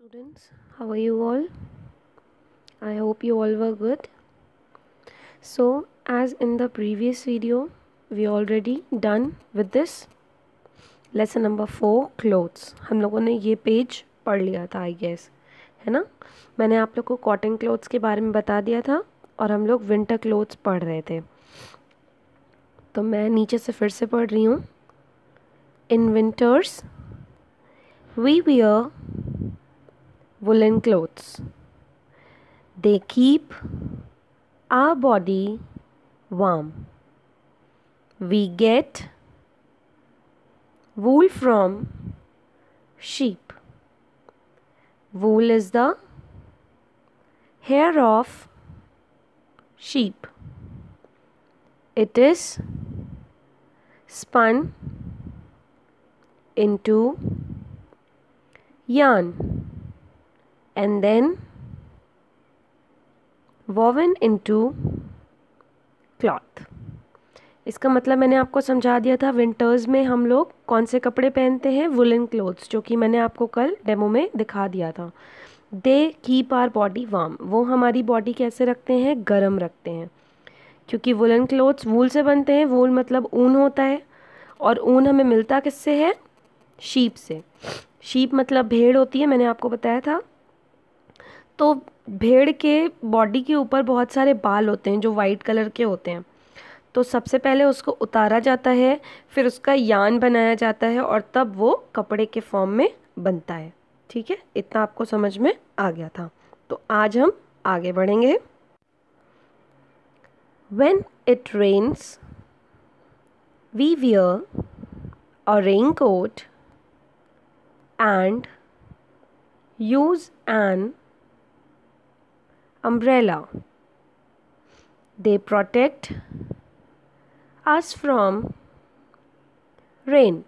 Students, how are you all? I hope you all were good. So, as in the previous video, we already done with this lesson number 4 clothes. हम लोगों ने ये page पढ़ लिया था I guess, है ना? मैंने आप लोग को कॉटन क्लोथ्स के बारे में बता दिया था और हम लोग विंटर क्लोथ्स पढ़ रहे थे. तो मैं नीचे से फिर से पढ़ रही हूँ. In winters, we wear woolen clothes. They keep our body warm. We get wool from sheep. Wool is the hair of sheep. It is spun into yarn and then woven into cloth. इसका मतलब मैंने आपको समझा दिया था. Winters में हम लोग कौन से कपड़े पहनते हैं? वुलन क्लोथ्स, जो कि मैंने आपको कल डेमो में दिखा दिया था. They keep our body warm. वो हमारी बॉडी कैसे रखते हैं? गर्म रखते हैं. क्योंकि वुलन क्लोथ्स वूल से बनते हैं. वूल मतलब ऊन होता है और ऊन हमें मिलता किससे है? शीप से. शीप मतलब भेड़ होती है, मैंने आपको बताया था. तो भेड़ के बॉडी के ऊपर बहुत सारे बाल होते हैं जो वाइट कलर के होते हैं. तो सबसे पहले उसको उतारा जाता है, फिर उसका यान बनाया जाता है और तब वो कपड़े के फॉर्म में बनता है. ठीक है, इतना आपको समझ में आ गया था. तो आज हम आगे बढ़ेंगे. When it rains, we wear a raincoat and use an umbrella. They protect us from rain.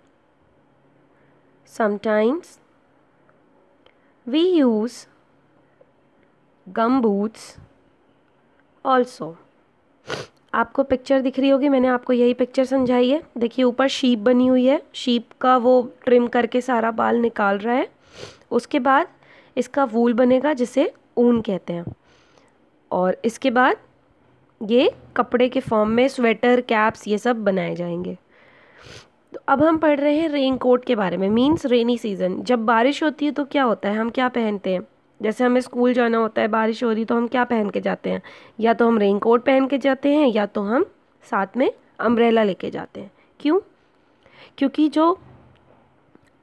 Sometimes we use gumboots also. आपको पिक्चर दिख रही होगी, मैंने आपको यही पिक्चर समझाई है. देखिए ऊपर शीप बनी हुई है. शीप का वो ट्रिम करके सारा बाल निकाल रहा है. उसके बाद इसका वूल बनेगा जिसे ऊन कहते हैं. और इसके बाद ये कपड़े के फॉर्म में स्वेटर, कैप्स ये सब बनाए जाएंगे. तो अब हम पढ़ रहे हैं रेन कोट के बारे में. Means rainy season. जब बारिश होती है तो क्या होता है? हम क्या पहनते हैं? जैसे हमें स्कूल जाना होता है, बारिश हो रही तो हम क्या पहन के जाते हैं? या तो हम रेन कोट पहन के जाते हैं या तो हम साथ में अम्ब्रेला लेके जाते हैं. क्यों? क्योंकि जो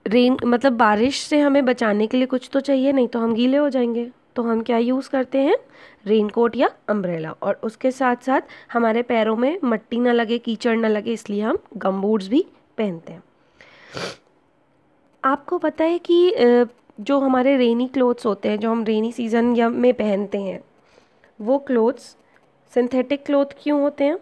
रेन मतलब बारिश से हमें बचाने के लिए कुछ तो चाहिए, नहीं तो हम गीले हो जाएंगे. तो हम क्या यूज़ करते हैं? रेन कोट या अम्ब्रेला. और उसके साथ साथ हमारे पैरों में मट्टी ना लगे, कीचड़ ना लगे, इसलिए हम गम बूट्स भी पहनते हैं. आपको पता है कि जो हमारे रेनी क्लोथ्स होते हैं, जो हम रेनी सीज़न या में पहनते हैं, वो क्लोथ्स सिंथेटिक क्लोथ क्यों होते हैं?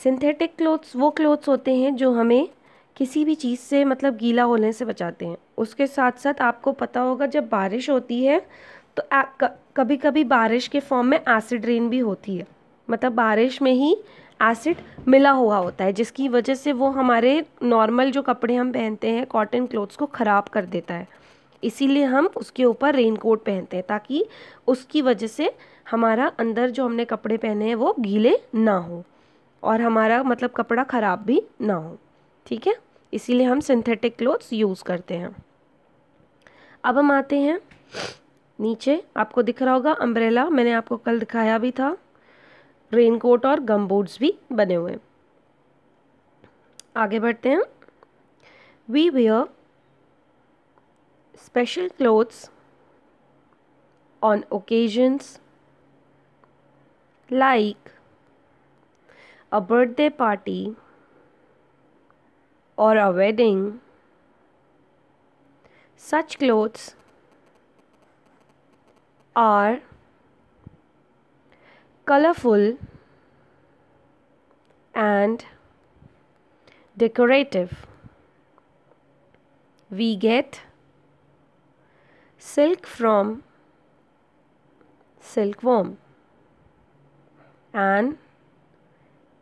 सिंथेटिक क्लोथ्स वो क्लोथ्स होते हैं जो हमें किसी भी चीज़ से मतलब गीला होने से बचाते हैं. उसके साथ साथ आपको पता होगा जब बारिश होती है तो कभी कभी बारिश के फॉर्म में एसिड रेन भी होती है. मतलब बारिश में ही एसिड मिला हुआ होता है, जिसकी वजह से वो हमारे नॉर्मल जो कपड़े हम पहनते हैं कॉटन क्लोथ्स को ख़राब कर देता है. इसीलिए हम उसके ऊपर रेन कोट पहनते हैं ताकि उसकी वजह से हमारा अंदर जो हमने कपड़े पहने हैं वो गीले ना हो और हमारा मतलब कपड़ा ख़राब भी ना हो. ठीक है, इसीलिए हम सिंथेटिक क्लोथ्स यूज़ करते हैं. अब हम आते हैं नीचे. आपको दिख रहा होगा अम्ब्रेला, मैंने आपको कल दिखाया भी था. रेनकोट और गम बूट्स भी बने हुए. आगे बढ़ते हैं. We wear special clothes on occasions like a birthday party or a wedding. Such clothes are colorful and decorative. We get silk from silkworm, an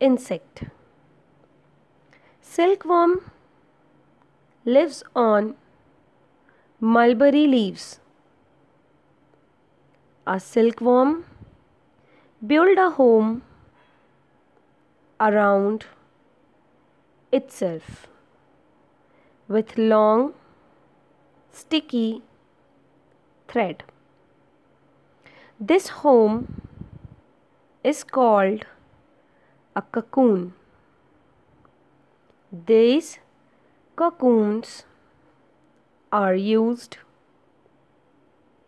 insect. Silkworm lives on mulberry leaves. A silkworm build a home around itself with long sticky thread. This home is called a cocoon. These cocoons are used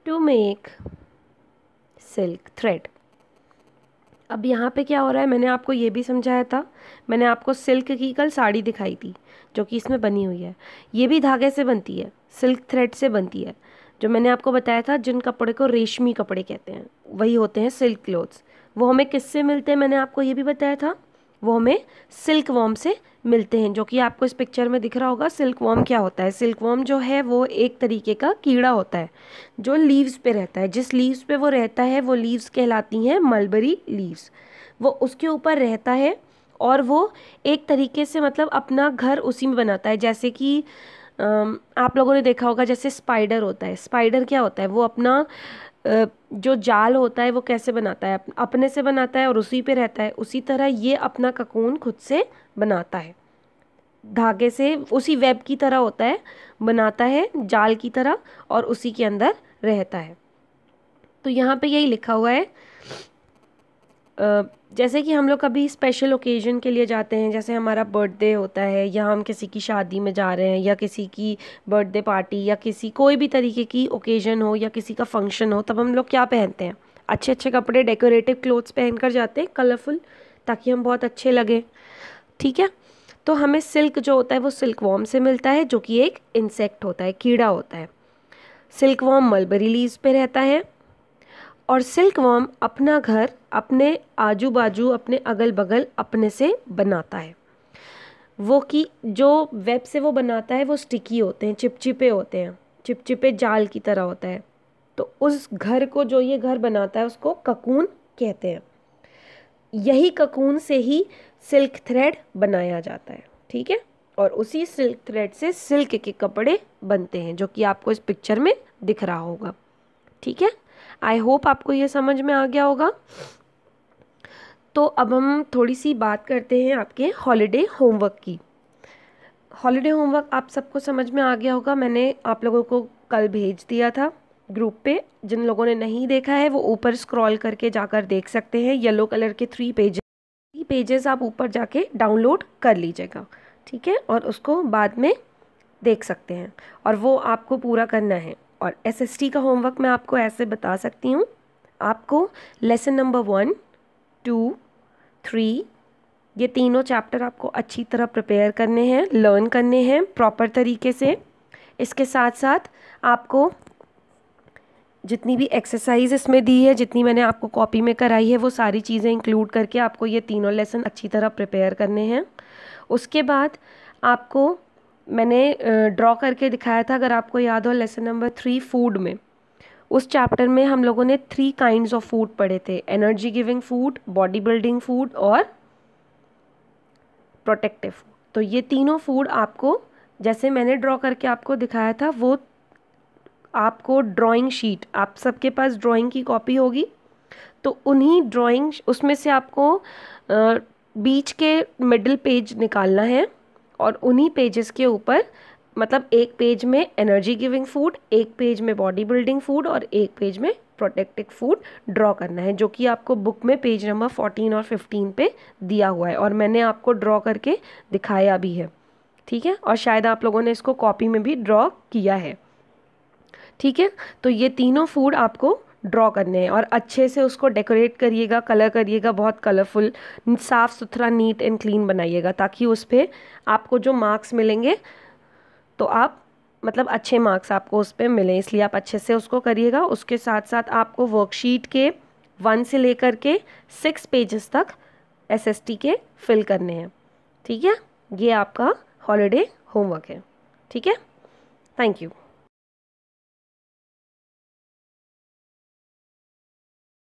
to make silk thread. अब यहाँ पे क्या हो रहा है, मैंने आपको ये भी समझाया था, मैंने आपको सिल्क की कल साड़ी दिखाई थी जो कि इसमें बनी हुई है, ये भी धागे से बनती है, सिल्क थ्रेड से बनती है। जो मैंने आपको बताया था जिन कपड़े को रेशमी कपड़े कहते हैं वही होते हैं सिल्क क्लोथ्स। वो हमें किससे मिलते हैं, मैंने आपको ये भी बताया था, वो हमें सिल्क वॉर्म से मिलते हैं, जो कि आपको इस पिक्चर में दिख रहा होगा। सिल्क वॉर्म क्या होता है? सिल्क वॉर्म जो है वो एक तरीके का कीड़ा होता है जो लीव्स पे रहता है। जिस लीव्स पे वो रहता है वो लीव्स कहलाती हैं मलबरी लीव्स। वो उसके ऊपर रहता है और वो एक तरीके से मतलब अपना घर उसी में बनाता है। जैसे कि आप लोगों ने देखा होगा जैसे स्पाइडर होता है। स्पाइडर क्या होता है? वो अपना जो जाल होता है वो कैसे बनाता है? अपने से बनाता है और उसी पे रहता है। उसी तरह ये अपना ककून खुद से बनाता है, धागे से, उसी वेब की तरह होता है, बनाता है जाल की तरह और उसी के अंदर रहता है। तो यहाँ पे यही लिखा हुआ है। जैसे कि हम लोग कभी स्पेशल ओकेजन के लिए जाते हैं, जैसे हमारा बर्थडे होता है या हम किसी की शादी में जा रहे हैं या किसी की बर्थडे पार्टी या किसी कोई भी तरीके की ओकेजन हो या किसी का फंक्शन हो, तब हम लोग क्या पहनते हैं? अच्छे अच्छे कपड़े, डेकोरेटिव क्लोथ्स पहन कर जाते हैं, कलरफुल, ताकि हम बहुत अच्छे लगे। ठीक है, तो हमें सिल्क जो होता है वो सिल्क वॉर्म से मिलता है, जो कि एक इंसेक्ट होता है, कीड़ा होता है। सिल्क वॉर्म मलबरी लीव्स पे रहता है और सिल्क वॉर्म अपना घर अपने आजू बाजू, अपने अगल बगल अपने से बनाता है। वो कि जो वेब से वो बनाता है वो स्टिकी होते हैं, चिपचिपे होते हैं, चिपचिपे जाल की तरह होता है। तो उस घर को, जो ये घर बनाता है, उसको ककून कहते हैं। यही ककून से ही सिल्क थ्रेड बनाया जाता है। ठीक है, और उसी सिल्क थ्रेड से सिल्क के कपड़े बनते हैं, जो कि आपको इस पिक्चर में दिख रहा होगा। ठीक है, आई होप आपको ये समझ में आ गया होगा। तो अब हम थोड़ी सी बात करते हैं आपके हॉलिडे होमवर्क की। हॉलिडे होमवर्क आप सबको समझ में आ गया होगा, मैंने आप लोगों को कल भेज दिया था ग्रुप पे। जिन लोगों ने नहीं देखा है वो ऊपर स्क्रॉल करके जाकर देख सकते हैं। येलो कलर के 3 पेजेस आप ऊपर जाके डाउनलोड कर लीजिएगा। ठीक है, और उसको बाद में देख सकते हैं और वो आपको पूरा करना है। और SST का होमवर्क मैं आपको ऐसे बता सकती हूँ, आपको लेसन नंबर 1, 2, 3 ये तीनों चैप्टर आपको अच्छी तरह प्रिपेयर करने हैं, लर्न करने हैं प्रॉपर तरीके से। इसके साथ साथ आपको जितनी भी एक्सरसाइज इसमें दी है, जितनी मैंने आपको कॉपी में कराई है, वो सारी चीज़ें इंक्लूड करके आपको ये तीनों लेसन अच्छी तरह प्रिपेयर करने हैं। उसके बाद आपको मैंने ड्रॉ करके दिखाया था, अगर आपको याद हो, लेसन नंबर 3 फूड में, उस चैप्टर में हम लोगों ने 3 काइंड्स ऑफ फूड पढ़े थे, energy giving food, body building food और प्रोटेक्टिव फूड। तो ये तीनों फूड आपको, जैसे मैंने ड्रॉ करके आपको दिखाया था, वो आपको ड्राइंग शीट, आप सबके पास ड्राइंग की कॉपी होगी, तो उन्हीं ड्राइंग उसमें से आपको बीच के मिडिल पेज निकालना है और उन्हीं पेजेस के ऊपर, मतलब एक पेज में एनर्जी गिविंग फूड, एक पेज में बॉडी बिल्डिंग फूड और एक पेज में प्रोटेक्टिव फूड ड्रॉ करना है, जो कि आपको बुक में पेज नंबर 14 और 15 पे दिया हुआ है और मैंने आपको ड्रॉ करके दिखाया भी है। ठीक है, और शायद आप लोगों ने इसको कॉपी में भी ड्रॉ किया है। ठीक है, तो ये तीनों फूड आपको ड्रॉ करने हैं और अच्छे से उसको डेकोरेट करिएगा, कलर करिएगा, बहुत कलरफुल, साफ़ सुथरा, नीट एंड क्लीन बनाइएगा, ताकि उस पर आपको जो मार्क्स मिलेंगे तो आप, मतलब अच्छे मार्क्स आपको उस पर मिलें, इसलिए आप अच्छे से उसको करिएगा। उसके साथ साथ आपको वर्कशीट के 1 से लेकर के 6 पेजेस तक SST के फिल करने हैं। ठीक है, ये आपका हॉलिडे होमवर्क है। ठीक है, थैंक यू।